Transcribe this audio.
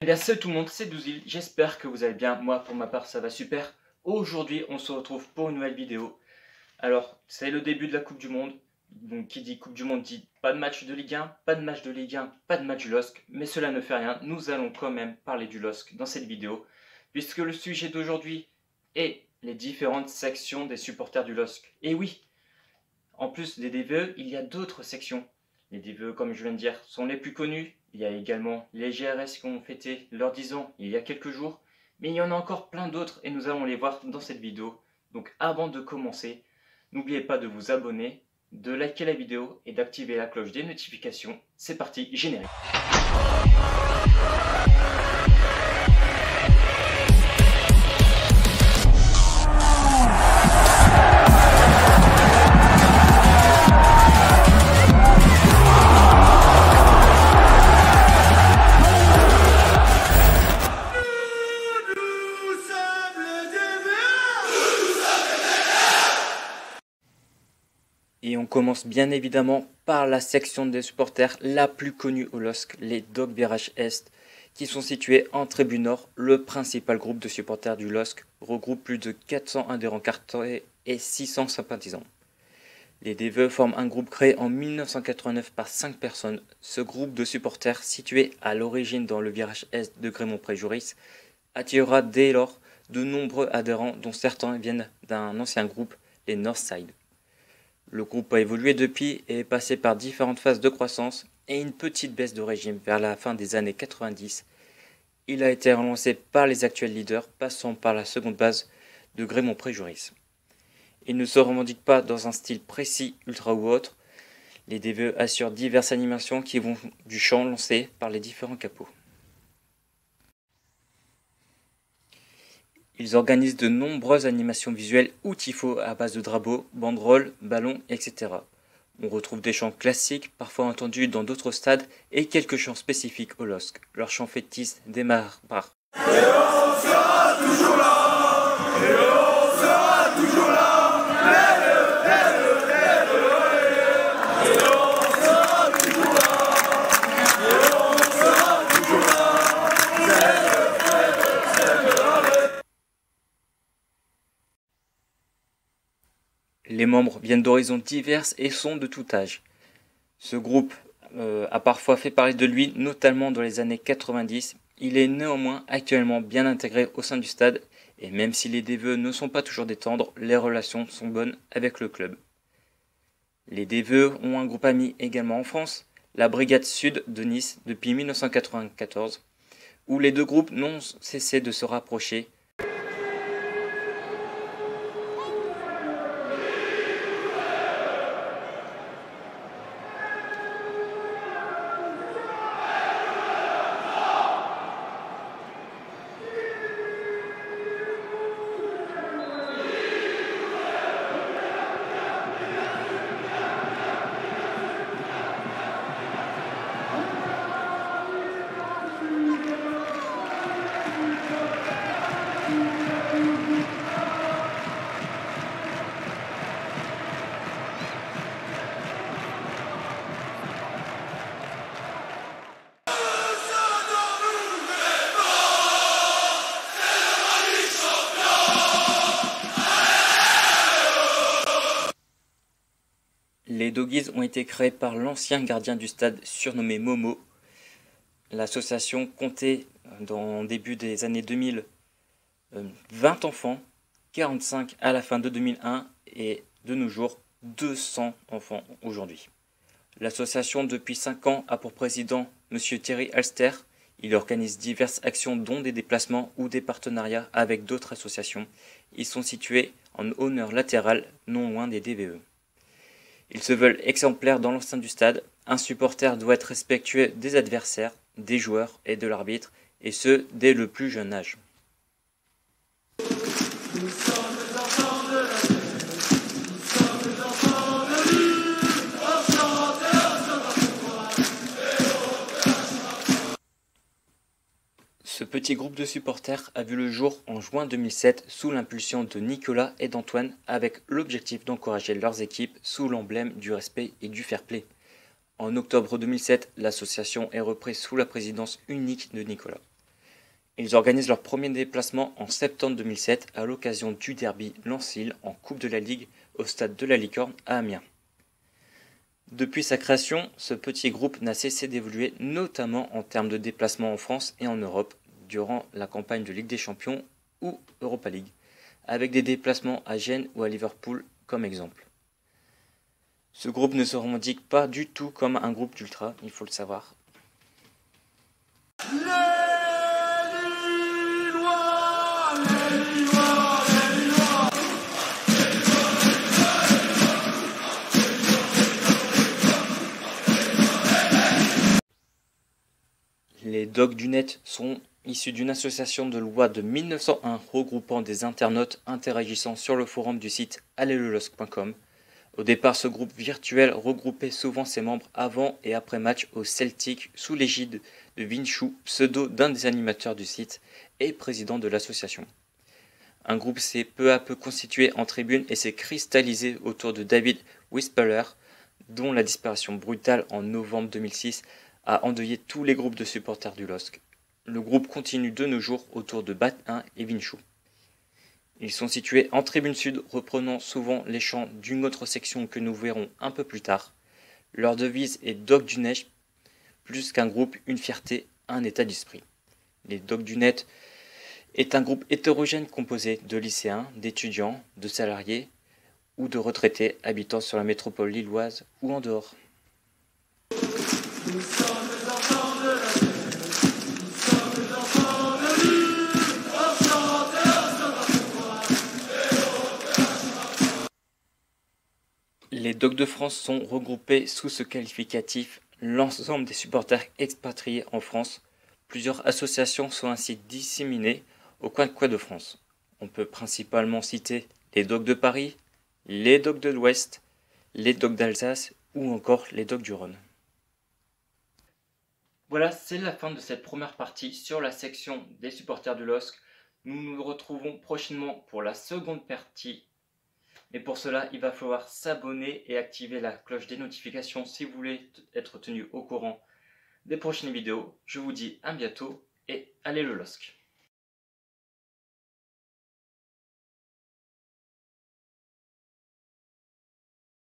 Eh bien salut tout le monde, c'est Douzil, j'espère que vous allez bien, moi pour ma part ça va super. Aujourd'hui on se retrouve pour une nouvelle vidéo. Alors c'est le début de la Coupe du Monde, donc qui dit Coupe du Monde dit pas de match de Ligue 1, pas de match de Ligue 1, pas de match du LOSC, mais cela ne fait rien, nous allons quand même parler du LOSC dans cette vidéo, puisque le sujet d'aujourd'hui est les différentes sections des supporters du LOSC. Et oui, en plus des DVE, il y a d'autres sections. Les DVE, comme je viens de dire, sont les plus connus. Il y a également les GRS qui ont fêté leurs 10 ans il y a quelques jours. Mais il y en a encore plein d'autres et nous allons les voir dans cette vidéo. Donc avant de commencer, n'oubliez pas de vous abonner, de liker la vidéo et d'activer la cloche des notifications. C'est parti, générique. Et on commence bien évidemment par la section des supporters la plus connue au LOSC, les Dogs Virage Est, qui sont situés en tribune nord. Le principal groupe de supporters du LOSC regroupe plus de 400 adhérents cartés et 600 sympathisants. Les DVE forment un groupe créé en 1989 par 5 personnes. Ce groupe de supporters, situé à l'origine dans le virage Est de Grémont-Pré-Juris, attirera dès lors de nombreux adhérents dont certains viennent d'un ancien groupe, les Northside. Le groupe a évolué depuis et est passé par différentes phases de croissance et une petite baisse de régime vers la fin des années 90. Il a été relancé par les actuels leaders, passant par la seconde base de Grémont-Pré-Juris. Il ne se revendique pas dans un style précis, ultra ou autre. Les DVE assurent diverses animations qui vont du chant lancé par les différents capots. Ils organisent de nombreuses animations visuelles ou tifos à base de drapeaux, banderoles, ballons, etc. On retrouve des chants classiques, parfois entendus dans d'autres stades, et quelques chants spécifiques au LOSC. Leur chant fétiche démarre par « Et on sera toujours là, et on sera toujours là, et on sera toujours là, et on sera toujours là. » Les membres viennent d'horizons divers et sont de tout âge. Ce groupe a parfois fait parler de lui, notamment dans les années 90. Il est néanmoins actuellement bien intégré au sein du stade, et même si les DVE ne sont pas toujours des tendres, les relations sont bonnes avec le club. Les DVE ont un groupe ami également en France, la Brigade Sud de Nice depuis 1994, où les deux groupes n'ont cessé de se rapprocher. Les Doggies ont été créés par l'ancien gardien du stade surnommé Momo. L'association comptait dans le début des années 2000 20 enfants, 45 à la fin de 2001 et de nos jours 200 enfants aujourd'hui. L'association depuis 5 ans a pour président M. Thierry Alster. Il organise diverses actions dont des déplacements ou des partenariats avec d'autres associations. Ils sont situés en honneur latéral non loin des DVE. Ils se veulent exemplaires dans l'enceinte du stade. Un supporter doit être respectueux des adversaires, des joueurs et de l'arbitre, et ce, dès le plus jeune âge. Ce petit groupe de supporters a vu le jour en juin 2007 sous l'impulsion de Nicolas et d'Antoine avec l'objectif d'encourager leurs équipes sous l'emblème du respect et du fair play. En octobre 2007, l'association est reprise sous la présidence unique de Nicolas. Ils organisent leur premier déplacement en septembre 2007 à l'occasion du derby Lens-Lille en Coupe de la Ligue au stade de la Licorne à Amiens. Depuis sa création, ce petit groupe n'a cessé d'évoluer, notamment en termes de déplacements en France et en Europe durant la campagne de Ligue des Champions ou Europa League, avec des déplacements à Gênes ou à Liverpool comme exemple. Ce groupe ne se revendique pas du tout comme un groupe d'ultra, il faut le savoir. Les Dogs du Net sont issus d'une association de loi de 1901 regroupant des internautes interagissant sur le forum du site allezlelosc.com. Au départ, ce groupe virtuel regroupait souvent ses membres avant et après match au Celtic sous l'égide de Vinchou, pseudo d'un des animateurs du site et président de l'association. Un groupe s'est peu à peu constitué en tribune et s'est cristallisé autour de David Whisperer, dont la disparition brutale en novembre 2006 a endeuillé tous les groupes de supporters du LOSC. Le groupe continue de nos jours autour de Bat 1 et Vinchou. Ils sont situés en tribune sud, reprenant souvent les chants d'une autre section que nous verrons un peu plus tard. Leur devise est Dogs du Net, plus qu'un groupe, une fierté, un état d'esprit. Les Dogs du Net est un groupe hétérogène composé de lycéens, d'étudiants, de salariés ou de retraités habitant sur la métropole lilloise ou en dehors. Les Dogs de France sont regroupés sous ce qualificatif l'ensemble des supporters expatriés en France. Plusieurs associations sont ainsi disséminées aux coins de France. On peut principalement citer les Dogs de Paris, les Dogs de l'Ouest, les Dogs d'Alsace ou encore les Dogs du Rhône. Voilà, c'est la fin de cette première partie sur la section des supporters du LOSC. Nous nous retrouvons prochainement pour la seconde partie. Mais pour cela, il va falloir s'abonner et activer la cloche des notifications si vous voulez être tenu au courant des prochaines vidéos. Je vous dis à bientôt et allez le LOSC.